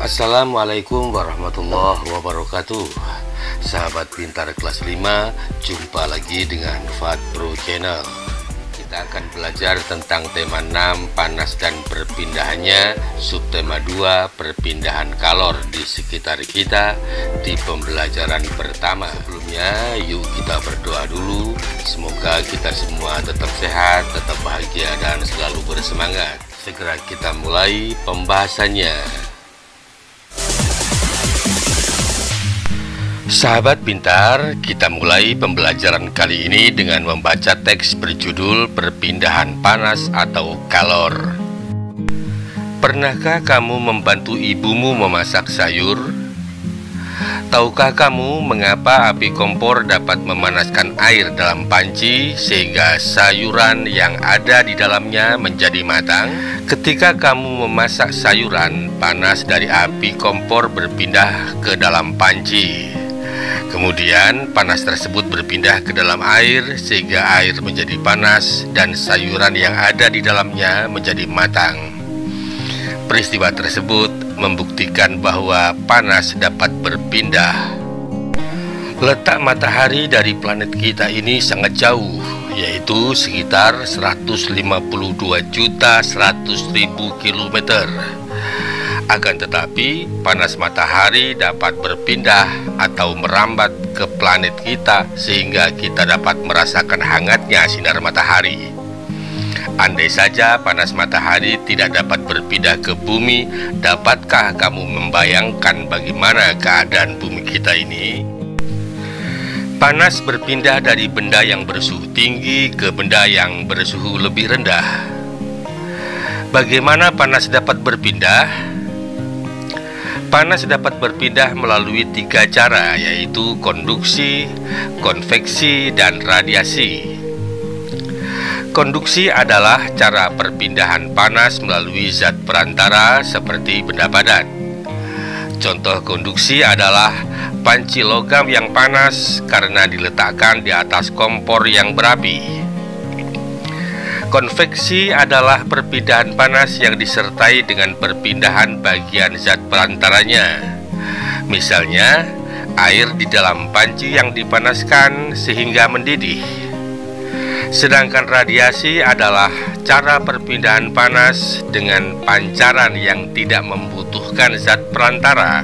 Assalamualaikum warahmatullahi wabarakatuh. Sahabat pintar kelas 5, jumpa lagi dengan Fat Pro Channel. Kita akan belajar tentang tema 6 panas dan perpindahannya, subtema 2 perpindahan kalor di sekitar kita di pembelajaran pertama. Sebelumnya yuk kita berdoa dulu. Semoga kita semua tetap sehat, tetap bahagia dan selalu bersemangat. Segera kita mulai pembahasannya. Sahabat pintar, kita mulai pembelajaran kali ini dengan membaca teks berjudul perpindahan panas atau kalor. Pernahkah kamu membantu ibumu memasak sayur? Tahukah kamu mengapa api kompor dapat memanaskan air dalam panci sehingga sayuran yang ada di dalamnya menjadi matang? Ketika kamu memasak sayuran, panas dari api kompor berpindah ke dalam panci. Kemudian panas tersebut berpindah ke dalam air sehingga air menjadi panas dan sayuran yang ada di dalamnya menjadi matang. Peristiwa tersebut membuktikan bahwa panas dapat berpindah. Letak matahari dari planet kita ini sangat jauh, yaitu sekitar 152.100.000 km. Akan tetapi, panas matahari dapat berpindah atau merambat ke planet kita sehingga kita dapat merasakan hangatnya sinar matahari. Andai saja panas matahari tidak dapat berpindah ke bumi, dapatkah kamu membayangkan bagaimana keadaan bumi kita ini? Panas berpindah dari benda yang bersuhu tinggi ke benda yang bersuhu lebih rendah. Bagaimana panas dapat berpindah? Panas dapat berpindah melalui 3 cara, yaitu konduksi, konveksi, dan radiasi. Konduksi adalah cara perpindahan panas melalui zat perantara seperti benda padat. Contoh konduksi adalah panci logam yang panas karena diletakkan di atas kompor yang berapi. Konveksi adalah perpindahan panas yang disertai dengan perpindahan bagian zat perantaranya. Misalnya, air di dalam panci yang dipanaskan sehingga mendidih. Sedangkan radiasi adalah cara perpindahan panas dengan pancaran yang tidak membutuhkan zat perantara.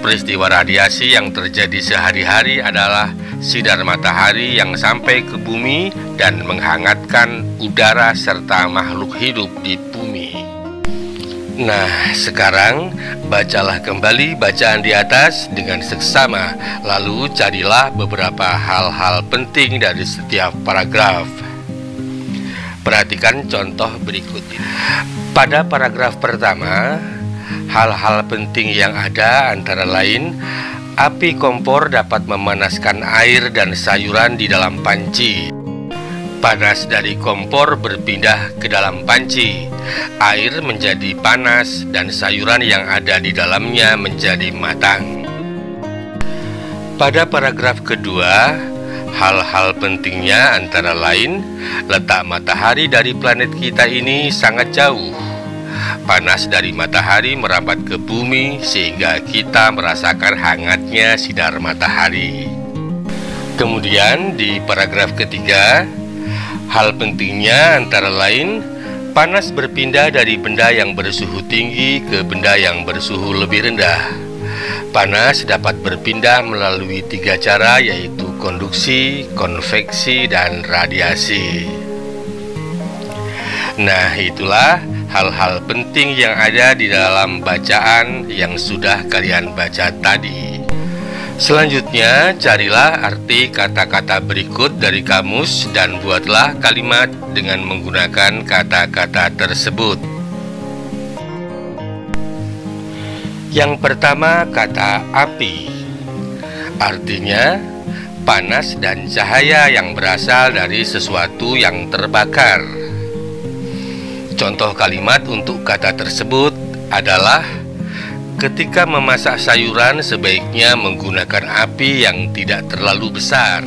Peristiwa radiasi yang terjadi sehari-hari adalah sinar matahari yang sampai ke bumi dan menghangatkan udara serta makhluk hidup di bumi. Nah, sekarang bacalah kembali bacaan di atas dengan seksama, lalu carilah beberapa hal-hal penting dari setiap paragraf. Perhatikan contoh berikut ini. Pada paragraf pertama, hal-hal penting yang ada antara lain, api kompor dapat memanaskan air dan sayuran di dalam panci. Panas dari kompor berpindah ke dalam panci. Air menjadi panas dan sayuran yang ada di dalamnya menjadi matang. Pada paragraf kedua, hal-hal pentingnya antara lain, letak matahari dari planet kita ini sangat jauh. Panas dari matahari merambat ke bumi sehingga kita merasakan hangatnya sinar matahari. Kemudian di paragraf ketiga, hal pentingnya antara lain, panas berpindah dari benda yang bersuhu tinggi ke benda yang bersuhu lebih rendah. Panas dapat berpindah melalui 3 cara, yaitu konduksi, konveksi, dan radiasi. Nah, itulah hal-hal penting yang ada di dalam bacaan yang sudah kalian baca tadi. Selanjutnya, carilah arti kata-kata berikut dari kamus dan buatlah kalimat dengan menggunakan kata-kata tersebut. Yang pertama, kata api. Artinya, panas dan cahaya yang berasal dari sesuatu yang terbakar. Contoh kalimat untuk kata tersebut adalah: ketika memasak sayuran sebaiknya menggunakan api yang tidak terlalu besar.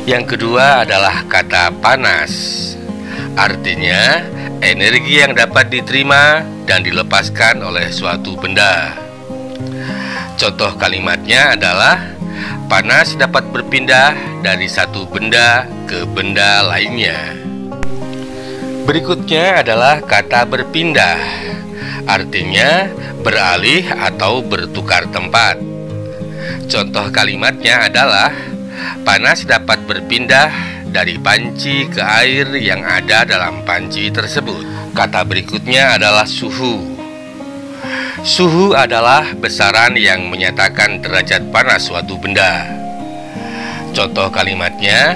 Yang kedua adalah kata panas. Artinya energi yang dapat diterima dan dilepaskan oleh suatu benda. Contoh kalimatnya adalah panas dapat berpindah dari satu benda ke benda lainnya. Berikutnya adalah kata berpindah. Artinya beralih atau bertukar tempat. Contoh kalimatnya adalah panas dapat berpindah dari panci ke air yang ada dalam panci tersebut. Kata berikutnya adalah suhu. Suhu adalah besaran yang menyatakan derajat panas suatu benda. Contoh kalimatnya,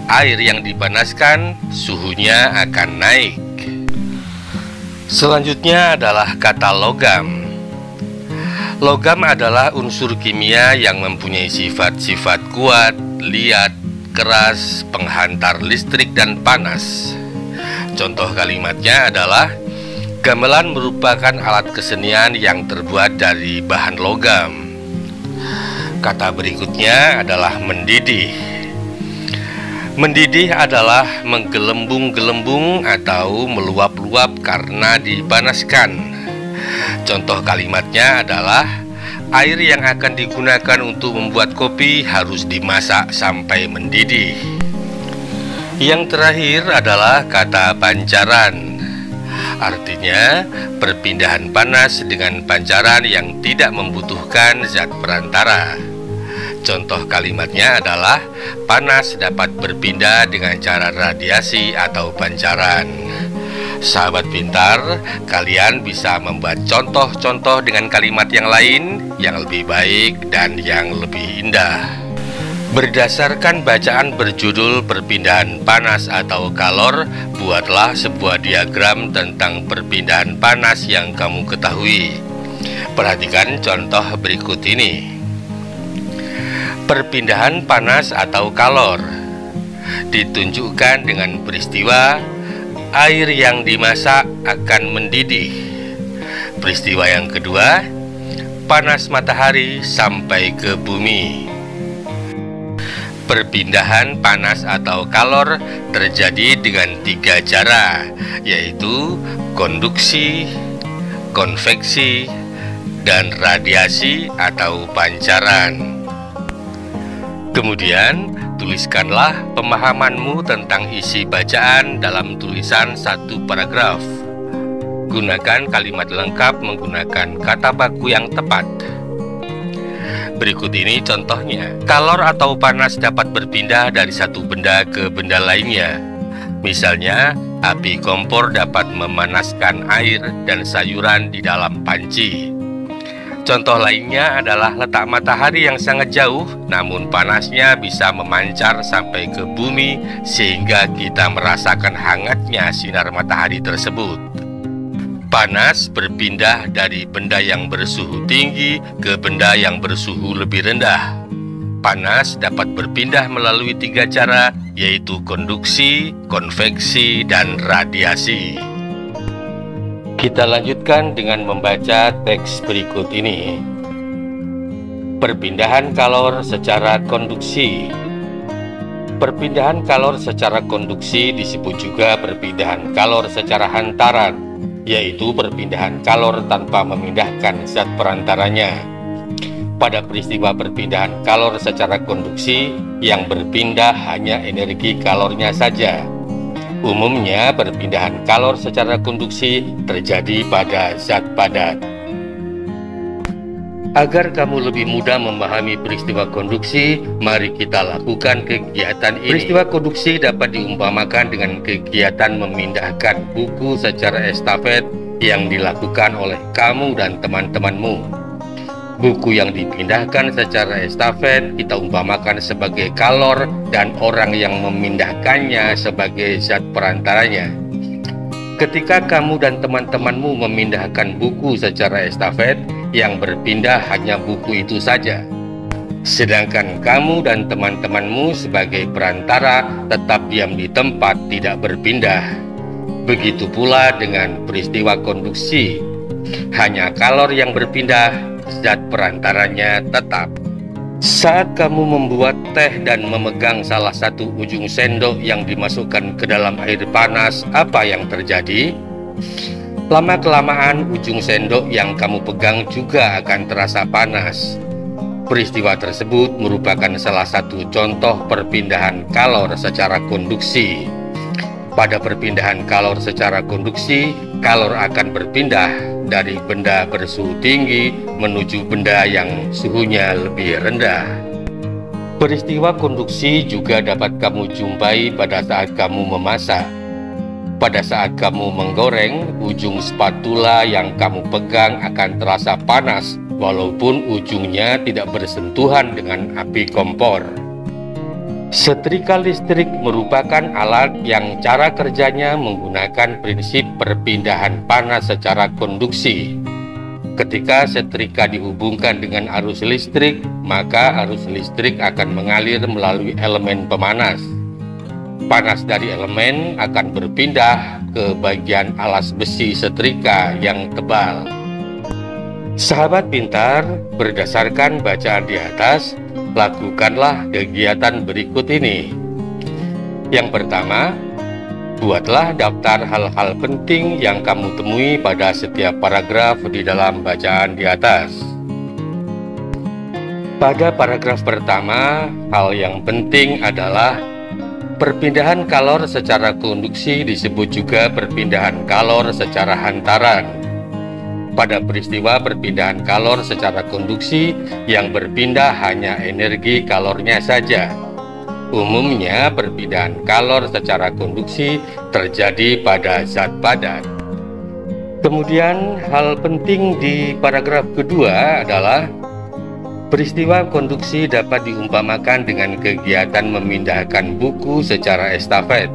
air yang dipanaskan suhunya akan naik. Selanjutnya adalah kata logam. Logam adalah unsur kimia yang mempunyai sifat-sifat kuat, liat, keras, penghantar listrik, dan panas. Contoh kalimatnya adalah gamelan merupakan alat kesenian yang terbuat dari bahan logam. Kata berikutnya adalah mendidih. Mendidih adalah menggelembung-gelembung atau meluap-luap karena dipanaskan. Contoh kalimatnya adalah air yang akan digunakan untuk membuat kopi harus dimasak sampai mendidih. Yang terakhir adalah kata pancaran. Artinya perpindahan panas dengan pancaran yang tidak membutuhkan zat perantara. Contoh kalimatnya adalah panas dapat berpindah dengan cara radiasi atau pancaran. Sahabat pintar, kalian bisa membuat contoh-contoh dengan kalimat yang lain yang lebih baik dan yang lebih indah. Berdasarkan bacaan berjudul perpindahan panas atau kalor, buatlah sebuah diagram tentang perpindahan panas yang kamu ketahui. Perhatikan contoh berikut ini. Perpindahan panas atau kalor ditunjukkan dengan peristiwa air yang dimasak akan mendidih. Peristiwa yang kedua, panas matahari sampai ke bumi. Perpindahan panas atau kalor terjadi dengan 3 cara, yaitu konduksi, konveksi, dan radiasi atau pancaran. Kemudian, tuliskanlah pemahamanmu tentang isi bacaan dalam tulisan satu paragraf. Gunakan kalimat lengkap menggunakan kata baku yang tepat. Berikut ini contohnya. Kalor atau panas dapat berpindah dari satu benda ke benda lainnya. Misalnya, api kompor dapat memanaskan air dan sayuran di dalam panci. Contoh lainnya adalah letak matahari yang sangat jauh, namun panasnya bisa memancar sampai ke bumi sehingga kita merasakan hangatnya sinar matahari tersebut. Panas berpindah dari benda yang bersuhu tinggi ke benda yang bersuhu lebih rendah. Panas dapat berpindah melalui 3 cara, yaitu konduksi, konveksi, dan radiasi. Kita lanjutkan dengan membaca teks berikut ini. Perpindahan kalor secara konduksi. Perpindahan kalor secara konduksi disebut juga perpindahan kalor secara hantaran, yaitu perpindahan kalor tanpa memindahkan zat perantaranya. Pada peristiwa perpindahan kalor secara konduksi, yang berpindah hanya energi kalornya saja. Umumnya perpindahan kalor secara konduksi terjadi pada zat padat. Agar kamu lebih mudah memahami peristiwa konduksi, mari kita lakukan kegiatan ini. Peristiwa konduksi dapat diumpamakan dengan kegiatan memindahkan buku secara estafet yang dilakukan oleh kamu dan teman-temanmu. Buku yang dipindahkan secara estafet kita umpamakan sebagai kalor dan orang yang memindahkannya sebagai zat perantaranya. Ketika kamu dan teman-temanmu memindahkan buku secara estafet, yang berpindah hanya buku itu saja. Sedangkan kamu dan teman-temanmu sebagai perantara tetap diam di tempat, tidak berpindah. Begitu pula dengan peristiwa konduksi. Hanya kalor yang berpindah, zat perantaranya tetap. Saat kamu membuat teh dan memegang salah satu ujung sendok yang dimasukkan ke dalam air panas, apa yang terjadi? Lama-kelamaan ujung sendok yang kamu pegang juga akan terasa panas. Peristiwa tersebut merupakan salah satu contoh perpindahan kalor secara konduksi. Pada perpindahan kalor secara konduksi, kalor akan berpindah dari benda bersuhu tinggi menuju benda yang suhunya lebih rendah. Peristiwa konduksi juga dapat kamu jumpai pada saat kamu memasak. Pada saat kamu menggoreng, ujung spatula yang kamu pegang akan terasa panas walaupun ujungnya tidak bersentuhan dengan api kompor. Setrika listrik merupakan alat yang cara kerjanya menggunakan prinsip perpindahan panas secara konduksi. Ketika setrika dihubungkan dengan arus listrik, maka arus listrik akan mengalir melalui elemen pemanas. Panas dari elemen akan berpindah ke bagian alas besi setrika yang tebal. Sahabat pintar, berdasarkan bacaan di atas, lakukanlah kegiatan berikut ini. Yang pertama, buatlah daftar hal-hal penting yang kamu temui pada setiap paragraf di dalam bacaan di atas. Pada paragraf pertama, hal yang penting adalah perpindahan kalor secara konduksi disebut juga perpindahan kalor secara hantaran. Pada peristiwa perpindahan kalor secara konduksi, yang berpindah hanya energi kalornya saja. Umumnya perpindahan kalor secara konduksi terjadi pada zat padat. Kemudian hal penting di paragraf kedua adalah peristiwa konduksi dapat diumpamakan dengan kegiatan memindahkan buku secara estafet.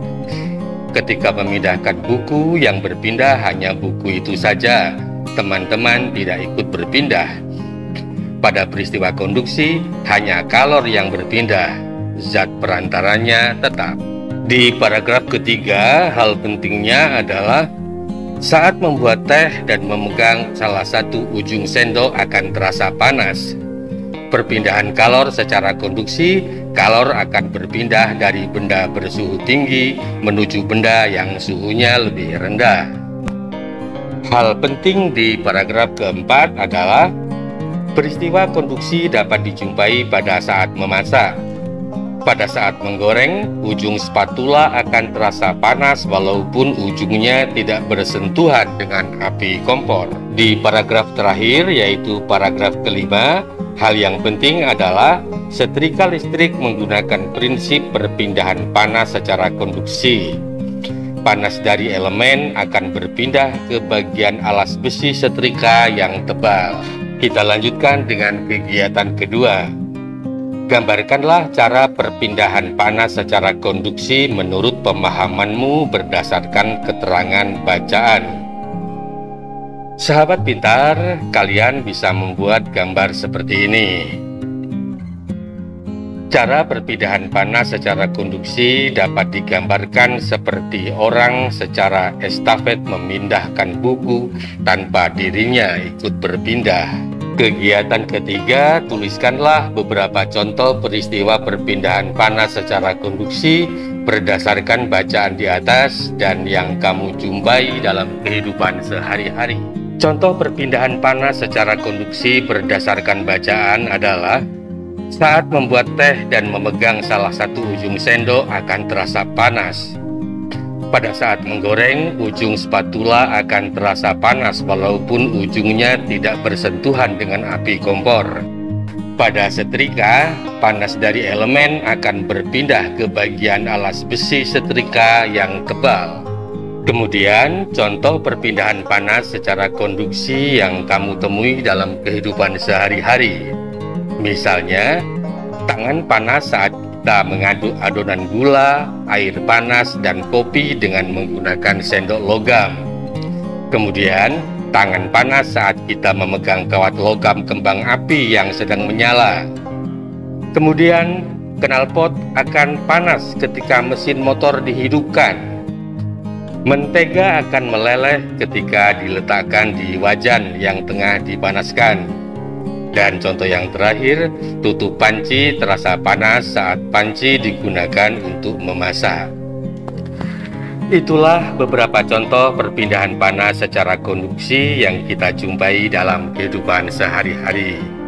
Ketika memindahkan buku, yang berpindah hanya buku itu saja. Teman-teman tidak ikut berpindah. Pada peristiwa konduksi, hanya kalor yang berpindah, zat perantaranya tetap. Di paragraf ketiga, hal pentingnya adalah saat membuat teh dan memegang salah satu ujung sendok akan terasa panas. Perpindahan kalor secara konduksi, kalor akan berpindah dari benda bersuhu tinggi menuju benda yang suhunya lebih rendah. Hal penting di paragraf keempat adalah peristiwa konduksi dapat dijumpai pada saat memasak. Pada saat menggoreng, ujung spatula akan terasa panas walaupun ujungnya tidak bersentuhan dengan api kompor. Di paragraf terakhir, yaitu paragraf kelima, hal yang penting adalah setrika listrik menggunakan prinsip perpindahan panas secara konduksi. Panas dari elemen akan berpindah ke bagian alas besi setrika yang tebal. Kita lanjutkan dengan kegiatan kedua. Gambarkanlah cara perpindahan panas secara konduksi menurut pemahamanmu berdasarkan keterangan bacaan. Sahabat pintar, kalian bisa membuat gambar seperti ini. Cara perpindahan panas secara konduksi dapat digambarkan seperti orang secara estafet memindahkan buku tanpa dirinya ikut berpindah. Kegiatan ketiga, tuliskanlah beberapa contoh peristiwa perpindahan panas secara konduksi berdasarkan bacaan di atas dan yang kamu jumpai dalam kehidupan sehari-hari. Contoh perpindahan panas secara konduksi berdasarkan bacaan adalah saat membuat teh dan memegang salah satu ujung sendok akan terasa panas. Pada saat menggoreng, ujung spatula akan terasa panas walaupun ujungnya tidak bersentuhan dengan api kompor. Pada setrika, panas dari elemen akan berpindah ke bagian alas besi setrika yang tebal. Kemudian, contoh perpindahan panas secara konduksi yang kamu temui dalam kehidupan sehari-hari. Misalnya, tangan panas saat kita mengaduk adonan gula, air panas, dan kopi dengan menggunakan sendok logam. Kemudian, tangan panas saat kita memegang kawat logam kembang api yang sedang menyala. Kemudian, knalpot akan panas ketika mesin motor dihidupkan. Mentega akan meleleh ketika diletakkan di wajan yang tengah dipanaskan. Dan contoh yang terakhir, tutup panci terasa panas saat panci digunakan untuk memasak. Itulah beberapa contoh perpindahan panas secara konduksi yang kita jumpai dalam kehidupan sehari-hari.